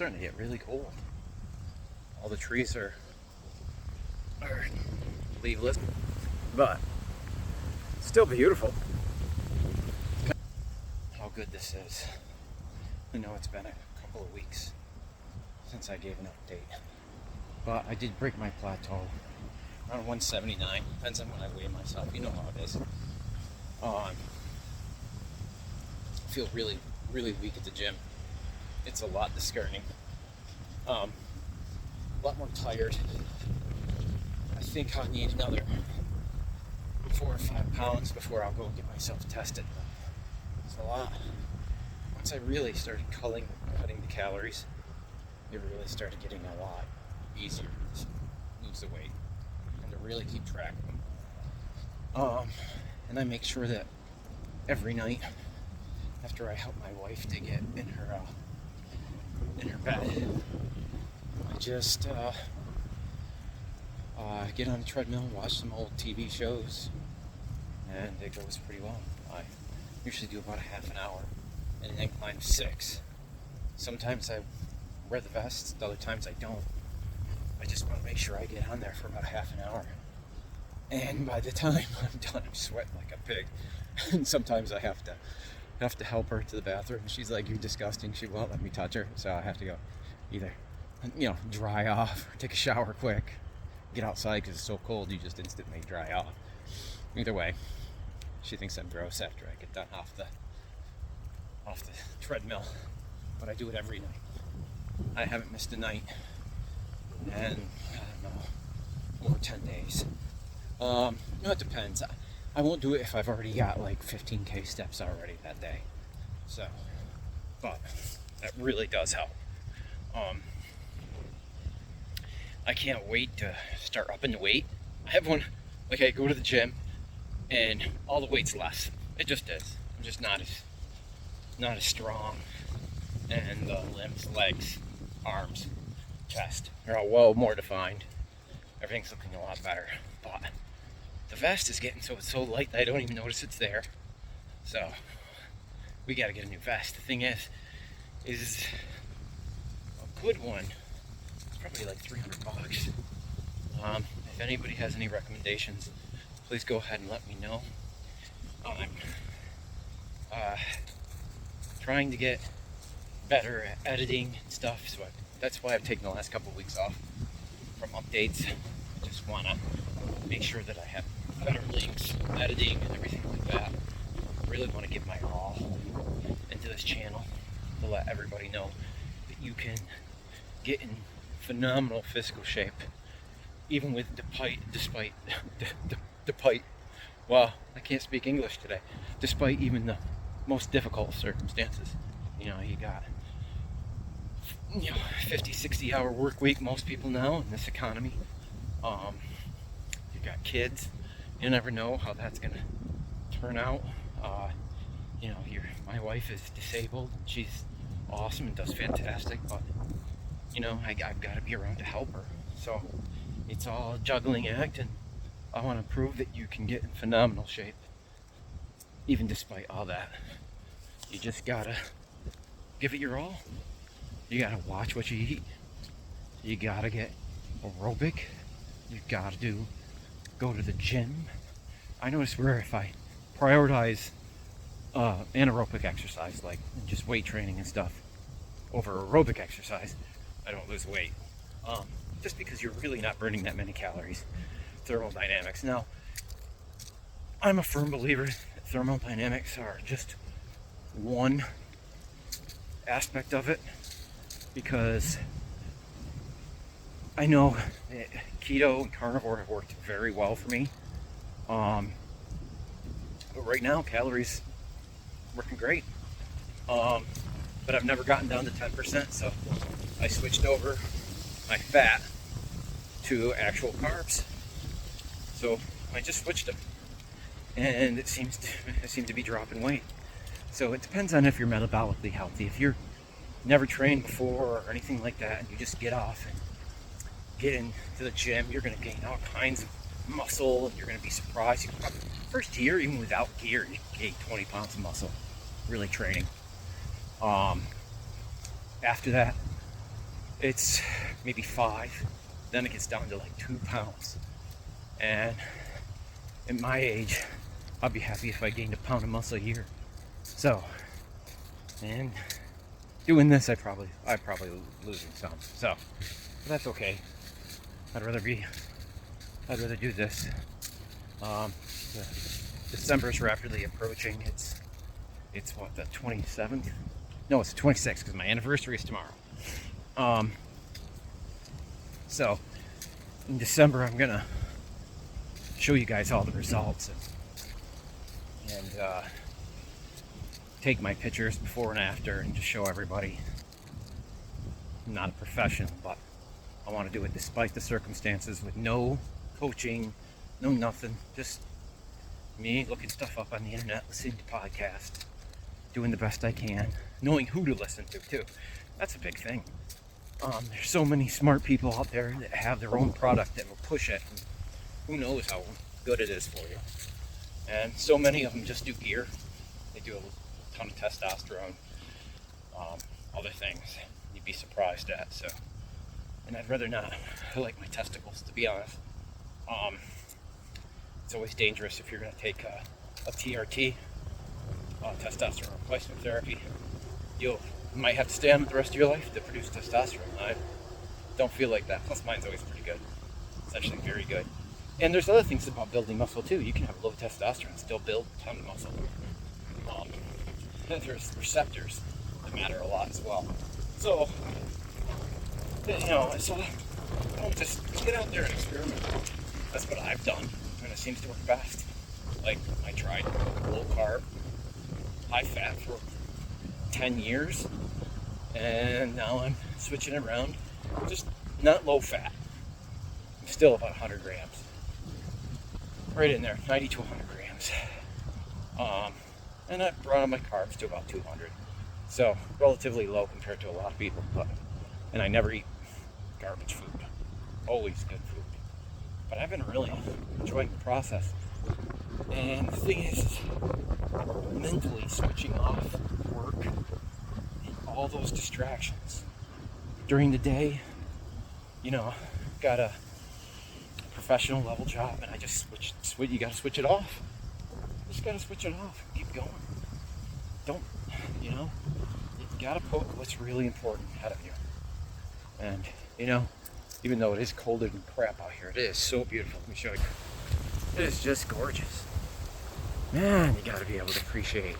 starting to get really cold. All the trees are leafless, but still beautiful. How good this is. I know it's been a couple of weeks since I gave an update, but I did break my plateau around 179. Depends on when I weigh myself. You know how it is. I feel really, really weak at the gym. It's a lot discouraging. A lot more tired. I think I'll need another 4 or 5 pounds before I'll go and get myself tested. It's a lot. Once I really started cutting the calories, it really started getting a lot easier to lose the weight and to really keep track of them. And I make sure that every night after I help my wife to get in her bed, I just get on the treadmill, watch some old TV shows, and it goes pretty well. I usually do about a half an hour, and then climb 6. Sometimes I wear the vest, other times I don't. I just want to make sure I get on there for about half an hour. And by the time I'm done, I'm sweating like a pig. And sometimes I have to help her to the bathroom. She's like, "You're disgusting." She won't let me touch her, so I have to go either, dry off or take a shower quick. Get outside because it's so cold, you just instantly dry off. Either way, she thinks I'm gross after I get done off the treadmill, but I do it every night. I haven't missed a night, and I don't know, over 10 days. It depends. I won't do it if I've already got like 15k steps already that day. So, but that really does help. I can't wait to start upping the weight. I have one, like I go to the gym and all the weight's less. It just is. I'm just not as strong. And the limbs, legs, arms, chest, they're all well more defined. Everything's looking a lot better. But the vest is getting it's so light that I don't even notice it's there. So we gotta get a new vest. The thing is a good one. Probably like $300. If anybody has any recommendations, please go ahead and let me know. I'm trying to get better at editing and stuff, so that's why I've taken the last couple of weeks off from updates. I just want to make sure that I have better links, editing, and everything like that. I really want to give my all into this channel to let everybody know that you can get in phenomenal physical shape, even with despite well, I can't speak English today. Despite even the most difficult circumstances, you got 50, 60 hour work week. Most people now in this economy. You got kids. You never know how that's gonna turn out. My wife is disabled. She's awesome and does fantastic, but I've got to be around to help her. So it's all a juggling act, and I want to prove that you can get in phenomenal shape, even despite all that. You just gotta give it your all. You gotta watch what you eat. You gotta get aerobic. You gotta go to the gym. I notice where if I prioritize anaerobic exercise, like just weight training and stuff, over aerobic exercise, I don't lose weight. Just because you're really not burning that many calories. Thermodynamics. Now, I'm a firm believer that thermodynamics are just one aspect of it, because I know that keto and carnivore have worked very well for me. But right now, calories working great. But I've never gotten down to 10%, so I switched over my fat to actual carbs. So I just switched them, and it seems to be dropping weight. So it depends on if you're metabolically healthy. If you're never trained before or anything like that, and you just get off and get into the gym, you're going to gain all kinds of muscle, and you're going to be surprised. First year, even without gear, you gain 20 pounds of muscle, really training. After that, it's maybe 5. Then it gets down to like 2 pounds. And at my age, I'd be happy if I gained a pound of muscle a year. So, and doing this, I'd probably losing some. So, but that's okay. I'd rather do this. December is rapidly approaching. It's what, the 27th? No, it's the 26th because my anniversary is tomorrow. So in December, I'm gonna show you guys all the results and take my pictures before and after and just show everybody. I'm not a professional, but I want to do it despite the circumstances with no coaching, no nothing, just me looking stuff up on the internet, listening to podcasts, doing the best I can, knowing who to listen to too. That's a big thing. There's so many smart people out there that have their own product that will push it. And who knows how good it is for you. And so many of them just do gear. They do a ton of testosterone, other things you'd be surprised at. So, and I'd rather not. I like my testicles, to be honest. It's always dangerous if you're going to take a TRT, testosterone replacement therapy. You might have to stay on it the rest of your life to produce testosterone. I don't feel like that. Plus, mine's always pretty good. It's actually very good. And there's other things about building muscle too. You can have low testosterone and still build a ton of muscle. There's receptors that matter a lot as well. So, just get out there and experiment. That's what I've done, and it seems to work best. Like, I tried low carb, high fat for 10 years, and now I'm switching around. Just not low fat. I'm still about 100 grams. Right in there, 90 to 100 grams. And I've brought on my carbs to about 200. So, relatively low compared to a lot of people. And I never eat garbage food. Always good food. But I've been really enjoying the process. And the thing is, mentally switching off work and all those distractions. During the day, got a professional level job, and I just you gotta switch it off. You just gotta switch it off and keep going. You gotta put what's really important ahead of you. And, even though it is colder than crap out here, it is so beautiful. Let me show you. It is just gorgeous. Man, you gotta be able to appreciate